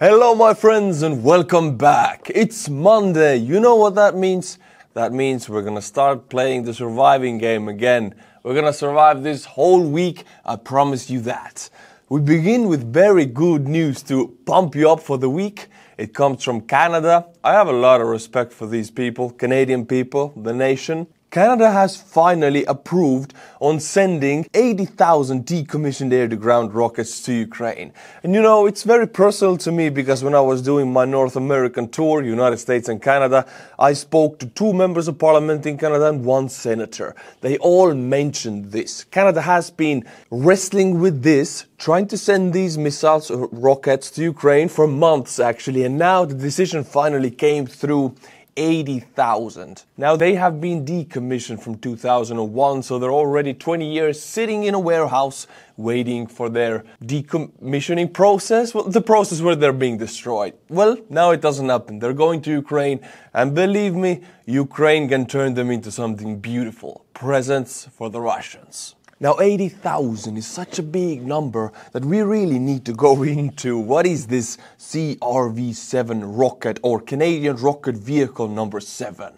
Hello my friends and welcome back. It's Monday. You know what that means? That means we're gonna start playing the surviving game again. We're gonna survive this whole week, I promise you that. We begin with very good news to pump you up for the week. It comes from Canada. I have a lot of respect for these people, Canadian people, the nation. Canada has finally approved on sending 80,000 decommissioned air-to-ground rockets to Ukraine. And you know, it's very personal to me because when I was doing my North American tour, United States and Canada, I spoke to 2 members of parliament in Canada and 1 senator. They all mentioned this. Canada has been wrestling with this, trying to send these missiles or rockets to Ukraine for months actually, and now the decision finally came through. 80,000. Now they have been decommissioned from 2001, so they're already 20 years sitting in a warehouse waiting for their decommissioning process, well, the process where they're being destroyed. Well, now it doesn't happen. They're going to Ukraine, and believe me, Ukraine can turn them into something beautiful. Presents for the Russians. Now 80,000 is such a big number that we really need to go into what is this CRV-7 rocket or Canadian Rocket Vehicle number 7.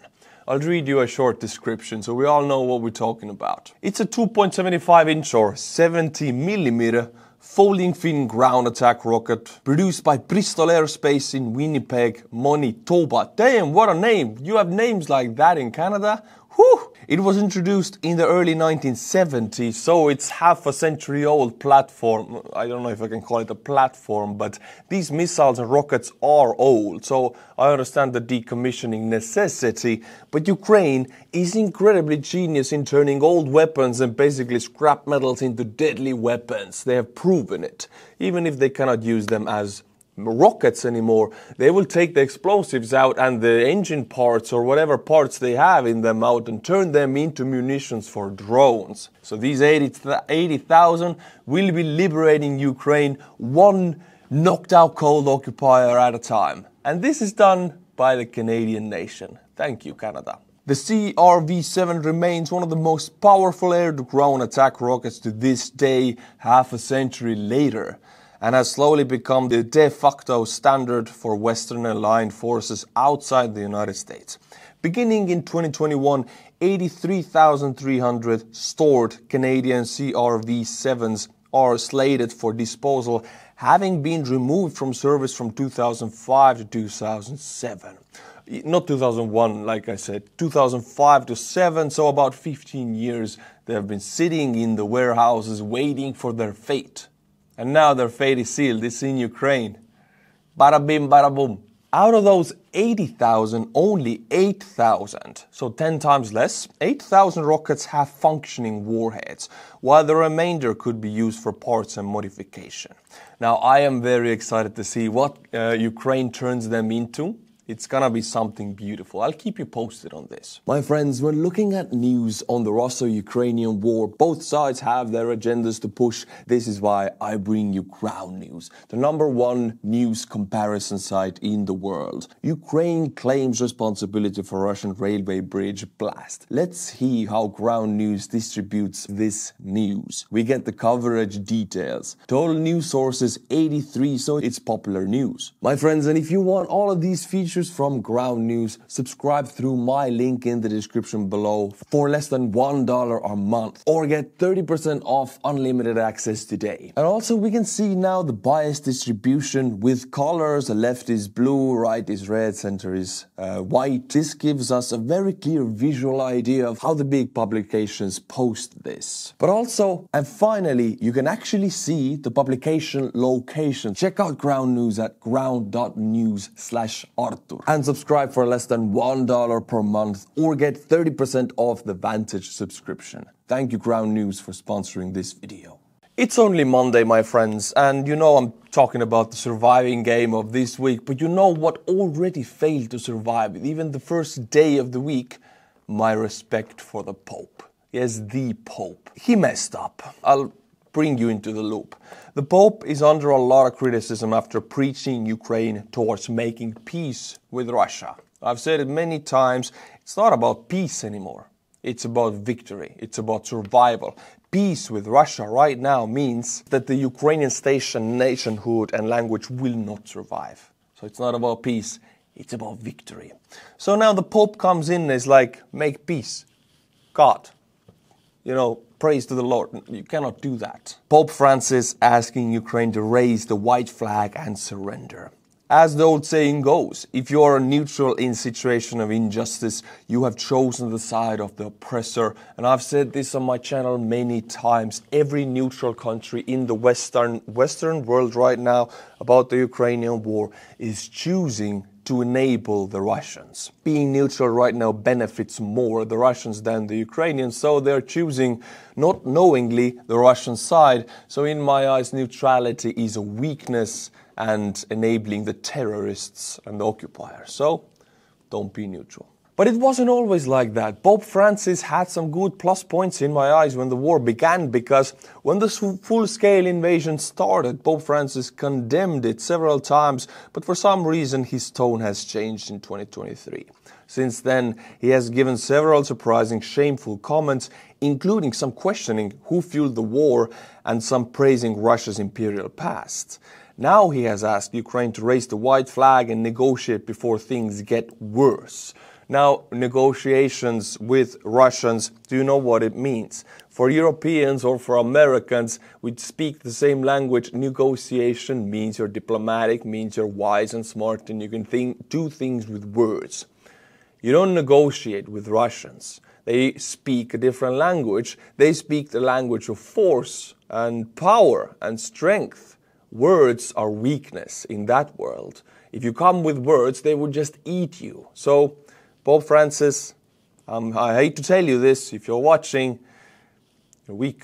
I'll read you a short description so we all know what we're talking about. It's a 2.75 inch or 70 millimeter folding fin ground attack rocket produced by Bristol Aerospace in Winnipeg, Manitoba. Damn, what a name! You have names like that in Canada? Whew! It was introduced in the early 1970s, so it's half a century old platform. I don't know if I can call it a platform, but these missiles and rockets are old, so I understand the decommissioning necessity. But Ukraine is incredibly genius in turning old weapons and basically scrap metals into deadly weapons. They have proven it. Even if they cannot use them as rockets anymore, they will take the explosives out and the engine parts or whatever parts they have in them out and turn them into munitions for drones. So these 80,000 will be liberating Ukraine, one knocked out cold occupier at a time. And this is done by the Canadian nation. Thank you, Canada. The CRV-7 remains one of the most powerful air-to-ground attack rockets to this day, half a century later, and has slowly become the de facto standard for Western aligned forces outside the United States. Beginning in 2021, 83,300 stored Canadian CRV-7s are slated for disposal, having been removed from service from 2005 to 2007. Not 2001, like I said, 2005 to 7, so about 15 years they have been sitting in the warehouses waiting for their fate. And now their fate is sealed. It's in Ukraine. Bada bim, bada boom. Out of those 80,000, only 8,000, so 10 times less, 8,000 rockets have functioning warheads, while the remainder could be used for parts and modification. Now, I am very excited to see what Ukraine turns them into. It's gonna be something beautiful. I'll keep you posted on this. My friends, when looking at news on the Russo-Ukrainian war, both sides have their agendas to push. This is why I bring you Ground News, the #1 news comparison site in the world. Ukraine claims responsibility for Russian railway bridge blast. Let's see how Ground News distributes this news. We get the coverage details. Total news sources 83, so it's popular news. My friends, and if you want all of these features from Ground News, subscribe through my link in the description below for less than $1 a month, or get 30% off unlimited access today. And also we can see now the bias distribution with colors. The left is blue, right is red, center is white. This gives us a very clear visual idea of how the big publications post this. But also, and finally, you can actually see the publication location. Check out Ground News at ground.news/Artur. And subscribe for less than $1 per month, or get 30% off the Vantage subscription. Thank you, Ground News, for sponsoring this video. It's only Monday, my friends, and you know I'm talking about the surviving game of this week, but you know what already failed to survive even the first day of the week? My respect for the Pope. Yes, the Pope. He messed up. I'll bring you into the loop. The Pope is under a lot of criticism after preaching Ukraine towards making peace with Russia. I've said it many times, it's not about peace anymore. It's about victory. It's about survival. Peace with Russia right now means that the Ukrainian station, nationhood and language will not survive. So it's not about peace. It's about victory. So now the Pope comes in and is like, make peace. God, praise to the Lord. You cannot do that. Pope Francis asking Ukraine to raise the white flag and surrender. As the old saying goes, if you are neutral in situation of injustice, you have chosen the side of the oppressor. And I've said this on my channel many times. Every neutral country in the Western world right now about the Ukrainian war is choosing to enable the Russians. Being neutral right now benefits more the Russians than the Ukrainians, so they're choosing, not knowingly, the Russian side. So in my eyes, neutrality is a weakness and enabling the terrorists and the occupiers. So don't be neutral. But it wasn't always like that. Pope Francis had some good plus points in my eyes when the war began, because when the full-scale invasion started, Pope Francis condemned it several times, but for some reason his tone has changed in 2023. Since then, he has given several surprising, shameful comments, including some questioning who fueled the war and some praising Russia's imperial past. Now he has asked Ukraine to raise the white flag and negotiate before things get worse. Now, negotiations with Russians, do you know what it means? For Europeans or for Americans, we speak the same language. Negotiation means you're diplomatic, means you're wise and smart, and you can do things with words. You don't negotiate with Russians. They speak a different language. They speak the language of force and power and strength. Words are weakness in that world. If you come with words, they would just eat you. So, Pope Francis, I hate to tell you this, if you're watching, you're weak.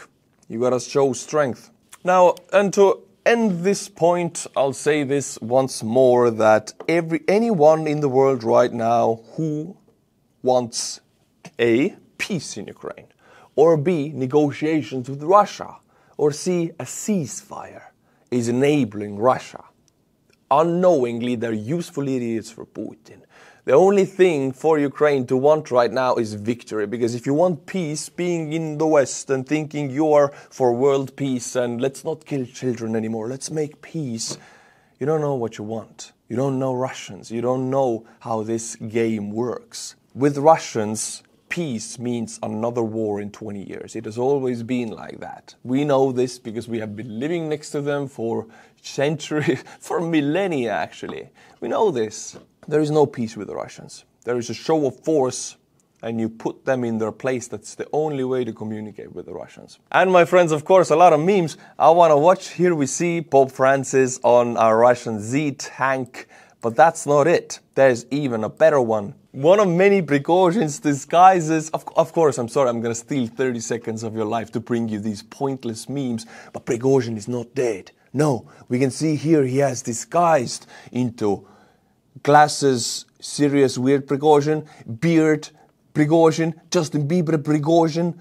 You gotta show strength. Now, and to end this point, I'll say this once more, that anyone in the world right now who wants A, peace in Ukraine, or B, negotiations with Russia, or C, a ceasefire, is enabling Russia. Unknowingly, they're useful idiots for Putin. The only thing for Ukraine to want right now is victory, because if you want peace, being in the West and thinking you are for world peace and let's not kill children anymore, let's make peace, you don't know what you want. You don't know Russians. You don't know how this game works. With Russians, peace means another war in 20 years. It has always been like that. We know this because we have been living next to them for centuries, for millennia actually. We know this. There is no peace with the Russians. There is a show of force and you put them in their place. That's the only way to communicate with the Russians. And my friends, of course, a lot of memes I want to watch. Here we see Pope Francis on a Russian Z tank. But that's not it. There's even a better one. One of many Prigozhin's disguises. Of course, I'm sorry, I'm going to steal 30 seconds of your life to bring you these pointless memes. But Prigozhin is not dead. No, we can see here he has disguised into glasses, serious, weird Prigozhin, beard Prigozhin, Justin Bieber Prigozhin,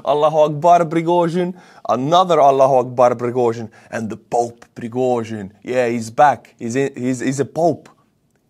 Allahu Akbar Prigozhin, another Allahu Akbar Prigozhin, and the Pope Prigozhin. Yeah, he's back. He's a Pope.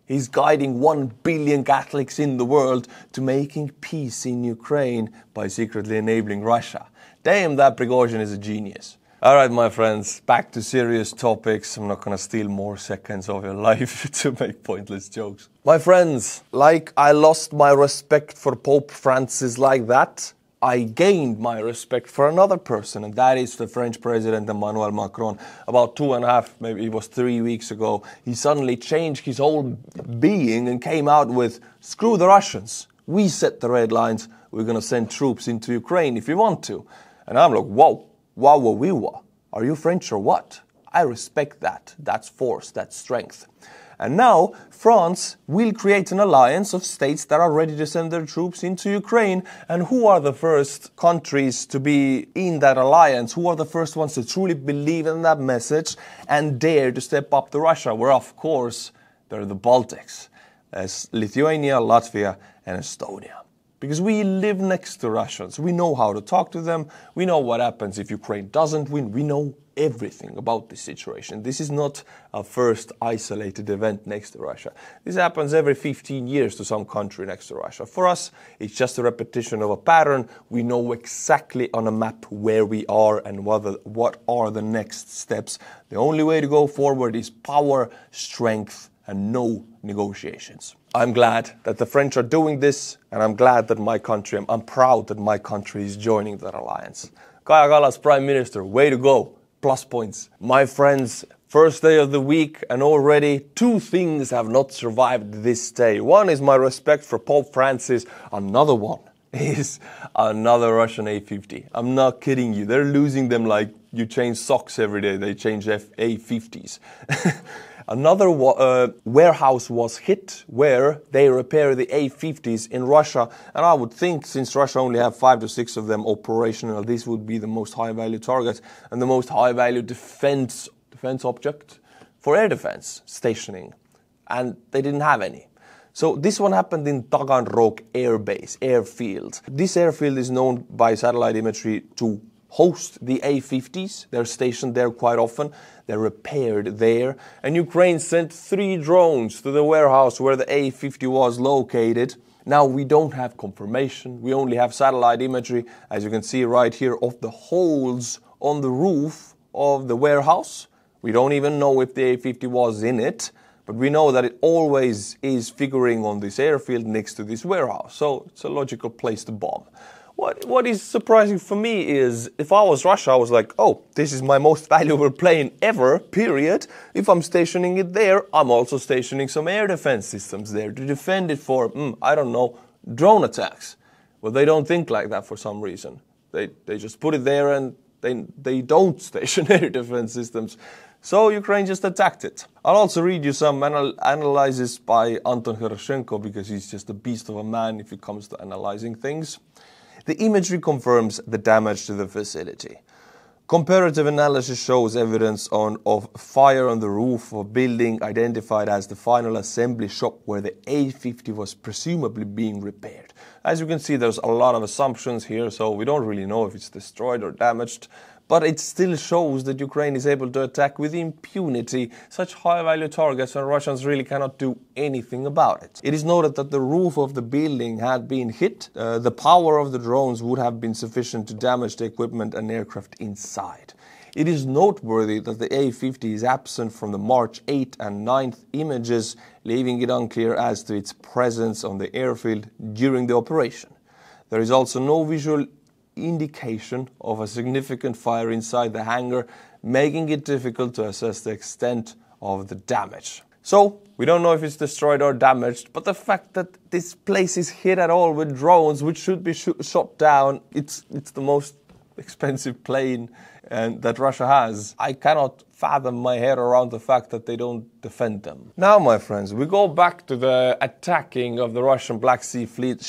He's guiding 1 billion Catholics in the world to making peace in Ukraine by secretly enabling Russia. Damn, that Prigozhin is a genius. Alright, my friends, back to serious topics. I'm not gonna steal more seconds of your life to make pointless jokes. My friends, like I lost my respect for Pope Francis like that, I gained my respect for another person, and that is the French President Emmanuel Macron. About 2.5, maybe it was 3 weeks ago, he suddenly changed his whole being and came out with, screw the Russians. We set the red lines. We're gonna send troops into Ukraine if you want to. And I'm like, whoa. Wow, are you French or what? I respect that. That's force, that's strength. And now France will create an alliance of states that are ready to send their troops into Ukraine. And who are the first countries to be in that alliance? Who are the first ones to truly believe in that message and dare to step up to Russia? Where, of course, they're the Baltics, as Lithuania, Latvia, and Estonia. Because we live next to Russians. We know how to talk to them. We know what happens if Ukraine doesn't win. We know everything about this situation. This is not a first isolated event next to Russia. This happens every 15 years to some country next to Russia. For us, it's just a repetition of a pattern. We know exactly on a map where we are and what are the next steps. The only way to go forward is power, strength, and no negotiations. I'm glad that the French are doing this, and I'm glad that I'm proud that my country is joining that alliance. Kaja Kallas, Prime Minister, way to go. Plus points. My friends, first day of the week, and already 2 things have not survived this day. One is my respect for Pope Francis. Another one is another Russian A50. I'm not kidding you. They're losing them like you change socks every day. They change A50s. Another warehouse was hit where they repair the A50s in Russia. And I would think, since Russia only have 5 to 6 of them operational, this would be the most high-value target and the most high-value defense object for air defense stationing. And they didn't have any. So this one happened in Taganrog airfield. This airfield is known by satellite imagery to host the A50s. They're stationed there quite often. They're repaired there. And Ukraine sent 3 drones to the warehouse where the A50 was located. Now we don't have confirmation. We only have satellite imagery, as you can see right here, of the holes on the roof of the warehouse. We don't even know if the A50 was in it, but we know that it always is figuring on this airfield next to this warehouse. So it's a logical place to bomb. What is surprising for me is, if I was Russia, I was like, oh, this is my most valuable plane ever, period. If I'm stationing it there, I'm also stationing some air defense systems there to defend it for, I don't know, drone attacks. Well, they don't think like that for some reason. They just put it there and they don't station air defense systems. So Ukraine just attacked it. I'll also read you some analysis by Anton Heroshenko, because he's just a beast of a man if it comes to analyzing things. The imagery confirms the damage to the facility. Comparative analysis shows evidence of fire on the roof of a building identified as the final assembly shop where the A50 was presumably being repaired. As you can see, there's a lot of assumptions here, so we don't really know if it's destroyed or damaged. But it still shows that Ukraine is able to attack with impunity such high-value targets, and Russians really cannot do anything about it. It is noted that the roof of the building had been hit. The power of the drones would have been sufficient to damage the equipment and aircraft inside. It is noteworthy that the A50 is absent from the March 8th and 9th images, leaving it unclear as to its presence on the airfield during the operation. There is also no visual indication of a significant fire inside the hangar, making it difficult to assess the extent of the damage. So, we don't know if it's destroyed or damaged, but the fact that this place is hit at all with drones, which should be shot down, it's the most expensive plane that Russia has. I cannot fathom my head around the fact that they don't defend them. Now, my friends, we go back to the attacking of the Russian Black Sea Fleet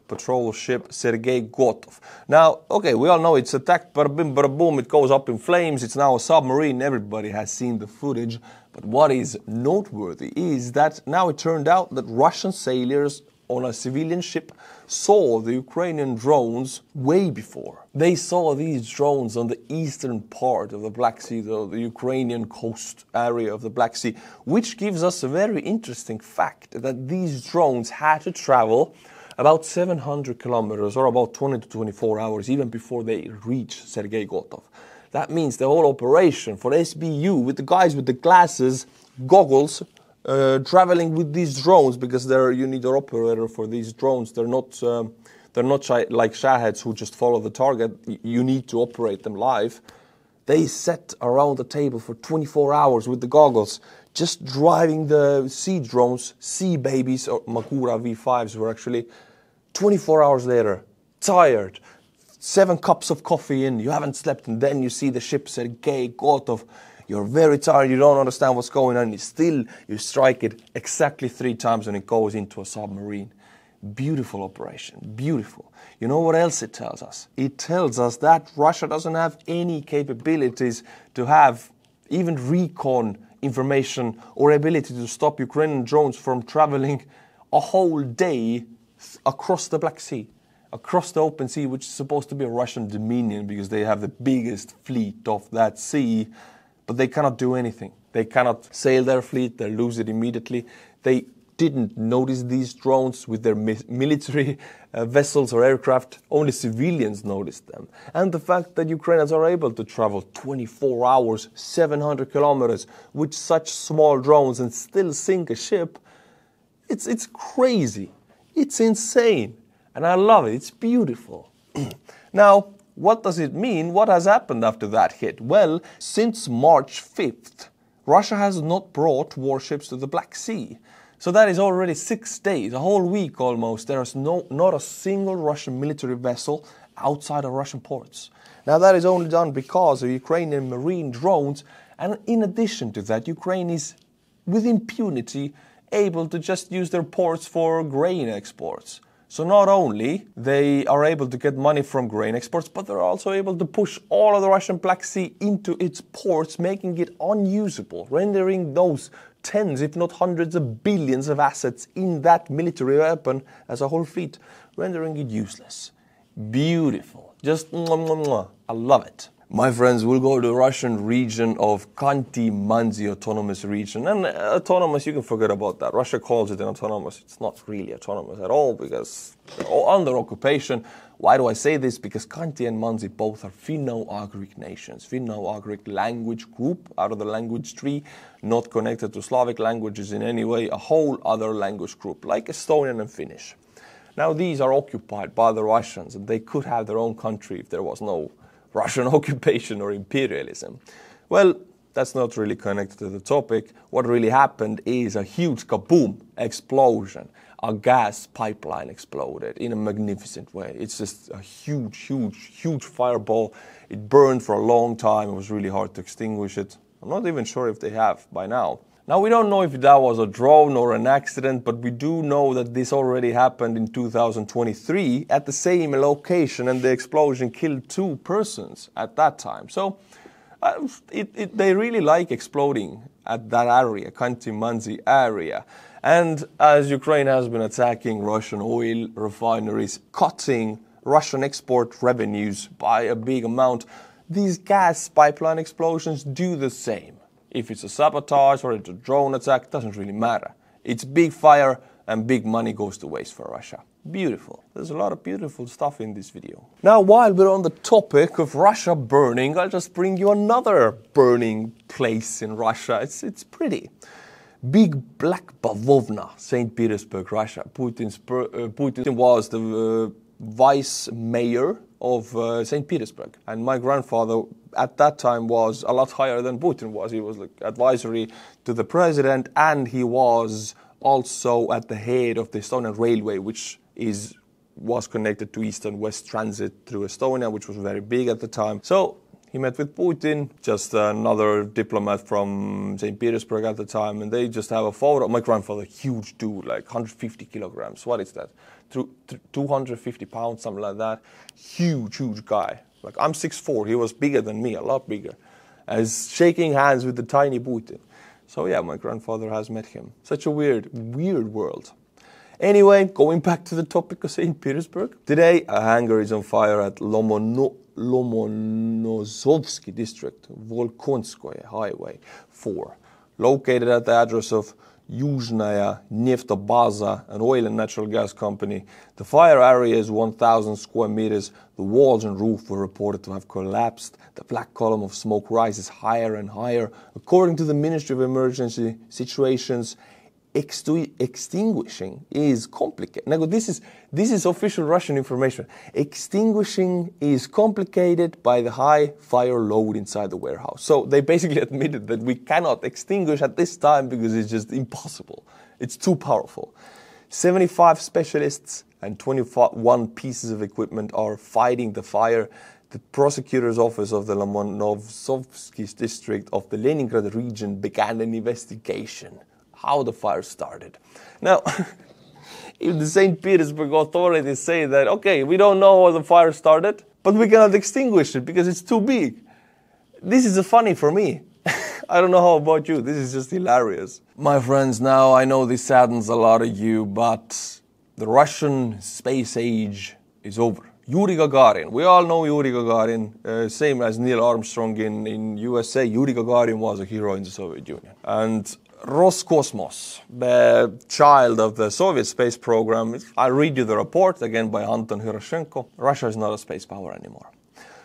patrol ship Sergey Kotov. Now, okay, we all know it's attacked, bada bim, bada boom, it goes up in flames, it's now a submarine, everybody has seen the footage. But what is noteworthy is that now it turned out that Russian sailors on a civilian ship saw the Ukrainian drones way before. They saw these drones on the eastern part of the Black Sea, the Ukrainian coast area of the Black Sea, which gives us a very interesting fact that these drones had to travel about 700 kilometers or about 20 to 24 hours even before they reach Sergey Kotov. That means the whole operation for SBU with the guys with the glasses, goggles, traveling with these drones, because you need an operator for these drones. They're not like Shaheds who just follow the target. You need to operate them live. They sat around the table for 24 hours with the goggles, just driving the sea drones, sea babies, or Makura V5s were actually 24 hours later, tired, 7 cups of coffee in, you haven't slept, and then you see the ship Sergey Kotov. You're very tired, you don't understand what's going on, you strike it exactly 3 times and it goes into a submarine. Beautiful operation, beautiful. You know what else it tells us? It tells us that Russia doesn't have any capabilities to have even recon information or ability to stop Ukrainian drones from traveling a whole day across the Black Sea. across the open sea, which is supposed to be a Russian dominion because they have the biggest fleet of that sea, but they cannot do anything. They cannot sail their fleet, they lose it immediately. They didn't notice these drones with their military vessels or aircraft. Only civilians noticed them. And the fact that Ukrainians are able to travel 24 hours, 700 kilometers with such small drones and still sink a ship, it's crazy. It's insane. And I love it. It's beautiful. Now, what does it mean? What has happened after that hit? Well, since March 5th, Russia has not brought warships to the Black Sea. So that is already 6 days, a whole week almost. There is not a single Russian military vessel outside of Russian ports. Now that is only done because of Ukrainian marine drones. And in addition to that, Ukraine is with impunity able to just use their ports for grain exports. So not only they are able to get money from grain exports, but they're also able to push all of the Russian Black Sea into its ports, making it unusable, rendering those tens, if not hundreds of billions of assets in that military weapon as a whole fleet, rendering it useless. Beautiful. Just mwah, mwah, mwah. I love it. My friends, we'll go to the Russian region of Khanty-Mansi autonomous region. And autonomous, you can forget about that. Russia calls it an autonomous. It's not really autonomous at all because they're all under occupation. Why do I say this? Because Khanty and Mansi both are Finno-Ugric nations. Finno-Ugric language group out of the language tree, not connected to Slavic languages in any way, a whole other language group like Estonian and Finnish. Now these are occupied by the Russians and they could have their own country if there was no Russian occupation or imperialism. Well, that's not really connected to the topic. What really happened is a huge kaboom explosion. A gas pipeline exploded in a magnificent way. It's just a huge fireball. It burned for a long time. It was really hard to extinguish it. I'm not even sure if they have by now. Now, we don't know if that was a drone or an accident, but we do know that this already happened in 2023 at the same location, and the explosion killed 2 persons at that time. So they really like exploding at that area, Khanty-Mansi area. And as Ukraine has been attacking Russian oil refineries, cutting Russian export revenues by a big amount, these gas pipeline explosions do the same. If it's a sabotage or it's a drone attack, it doesn't really matter. It's big fire and big money goes to waste for Russia. Beautiful. There's a lot of beautiful stuff in this video. Now, while we're on the topic of Russia burning, I'll just bring you another burning place in Russia. It's pretty. Big Black Bavovna, St. Petersburg, Russia. Putin was the vice mayor of St. Petersburg. And my grandfather at that time was a lot higher than Putin was. He was like advisory to the president, and he was also at the head of the Estonian railway, which was connected to East and West transit through Estonia, which was very big at the time. So he met with Putin, just another diplomat from St. Petersburg at the time, and they just have a photo. My grandfather, huge dude, like 150 kilograms. What is that? 250 pounds, something like that. Huge guy. Like, I'm 6'4", he was bigger than me, a lot bigger. As shaking hands with the tiny Putin. So yeah, my grandfather has met him. Such a weird world. Anyway, going back to the topic of St. Petersburg. Today, a hangar is on fire at Lomonosovsky district, Volkonskoye Highway 4, located at the address of Yuzhnaya Neftobaza, an oil and natural gas company. The fire area is 1,000 square meters. The walls and roof were reported to have collapsed. The black column of smoke rises higher and higher. According to the Ministry of Emergency Situations, extinguishing is complicated. Now, this is official Russian information. Extinguishing is complicated by the high fire load inside the warehouse. So they basically admitted that we cannot extinguish at this time because it's just impossible. It's too powerful. 75 specialists and 21 pieces of equipment are fighting the fire. The prosecutor's office of the Lomonosovsky district of the Leningrad region began an investigation how the fire started. Now, if the St. Petersburg authorities say that, okay, we don't know how the fire started, but we cannot extinguish it because it's too big. This is funny for me. I don't know how about you. This is just hilarious. My friends, now I know this saddens a lot of you, but the Russian space age is over. Yuri Gagarin, we all know Yuri Gagarin, same as Neil Armstrong in USA. Yuri Gagarin was a hero in the Soviet Union. And Roscosmos, the child of the Soviet space program, I'll read you the report, again by Anton Hiroshenko. Russia is not a space power anymore.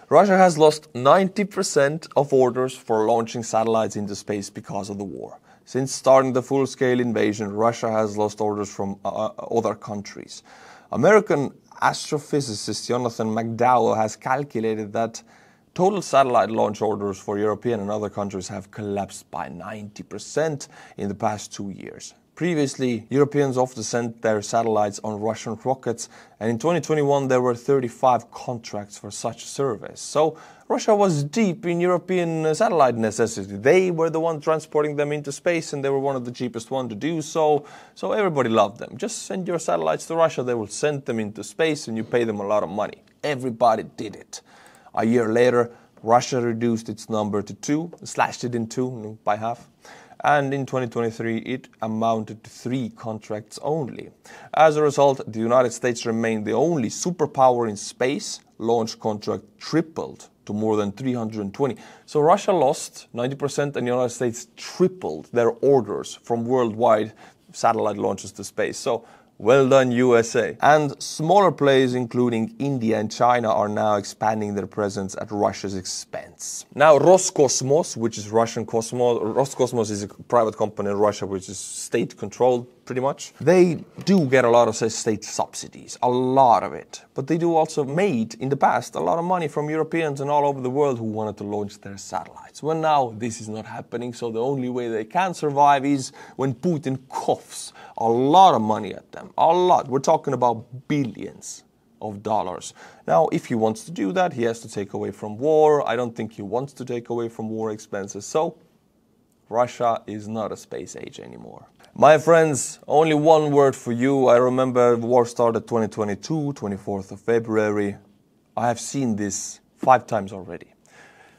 Russia has lost 90% of orders for launching satellites into space because of the war. Since starting the full-scale invasion, Russia has lost orders from other countries. American astrophysicist Jonathan McDowell has calculated that total satellite launch orders for European and other countries have collapsed by 90% in the past 2 years. Previously, Europeans often sent their satellites on Russian rockets, and in 2021 there were 35 contracts for such service. So Russia was deep in European satellite necessity. They were the ones transporting them into space, and they were one of the cheapest ones to do so. So everybody loved them. Just send your satellites to Russia, they will send them into space, and you pay them a lot of money. Everybody did it. A year later, Russia reduced its number to 2, slashed it in 2 by half. And in 2023, it amounted to 3 contracts only. As a result, the United States remained the only superpower in space. Launch contract tripled to more than 320. So Russia lost 90% and the United States tripled their orders from worldwide satellite launches to space. So well done, USA. And smaller players, including India and China, are now expanding their presence at Russia's expense. Now, Roscosmos, which is Russian Cosmos, Roscosmos is a private company in Russia, which is state-controlled, pretty much. They do get a lot of state subsidies, a lot of it. But they do also made, in the past, a lot of money from Europeans and all over the world who wanted to launch their satellites. Well, now this is not happening, so the only way they can survive is when Putin coughs a lot of money at them. A lot. We're talking about billions of dollars. Now, if he wants to do that, he has to take away from war. I don't think he wants to take away from war expenses. So, Russia is not a space age anymore. My friends, only one word for you. I remember the war started 2022, 24th of February. I have seen this 5 times already.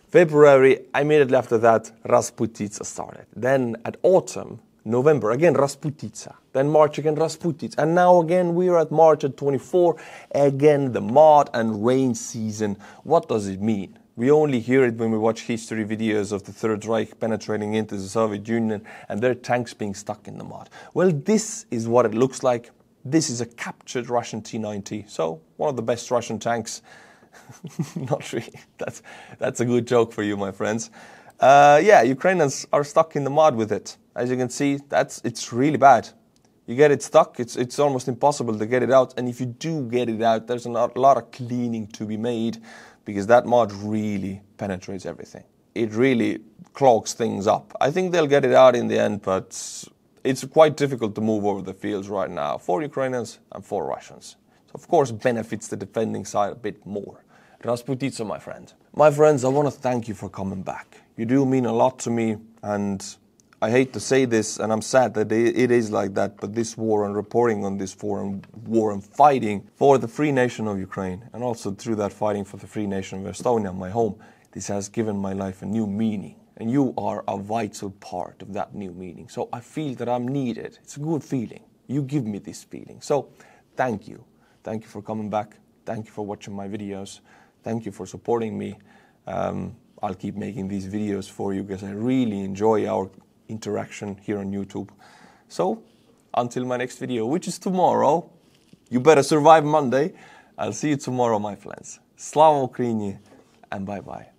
February, immediately after that, Rasputitsa started. Then at autumn, November, again Rasputitsa. Then March, again Rasputitsa. And now again we are at March at 24, again the mud and rain season. What does it mean? We only hear it when we watch history videos of the Third Reich penetrating into the Soviet Union and their tanks being stuck in the mud. Well, this is what it looks like. This is a captured Russian T-90. So, one of the best Russian tanks. Not really. That's a good joke for you, my friends. Yeah, Ukrainians are stuck in the mud with it. As you can see, it's really bad. You get it stuck, it's almost impossible to get it out. And if you do get it out, there's a lot of cleaning to be made, because that mud really penetrates everything. It really clogs things up. I think they'll get it out in the end, but it's quite difficult to move over the fields right now for Ukrainians and for Russians. So of course benefits the defending side a bit more. Rasputitsa, my friend. My friends, I want to thank you for coming back. You do mean a lot to me, and I hate to say this, and I'm sad that it is like that, but this war and reporting on this war and fighting for the free nation of Ukraine, and also through that fighting for the free nation of Estonia, my home, this has given my life a new meaning. And you are a vital part of that new meaning. So I feel that I'm needed. It's a good feeling. You give me this feeling. So thank you. Thank you for coming back. Thank you for watching my videos. Thank you for supporting me. I'll keep making these videos for you because I really enjoy our interaction here on YouTube. So, until my next video, which is tomorrow, you better survive Monday. I'll see you tomorrow, my friends. Slava Ukraini, and bye-bye.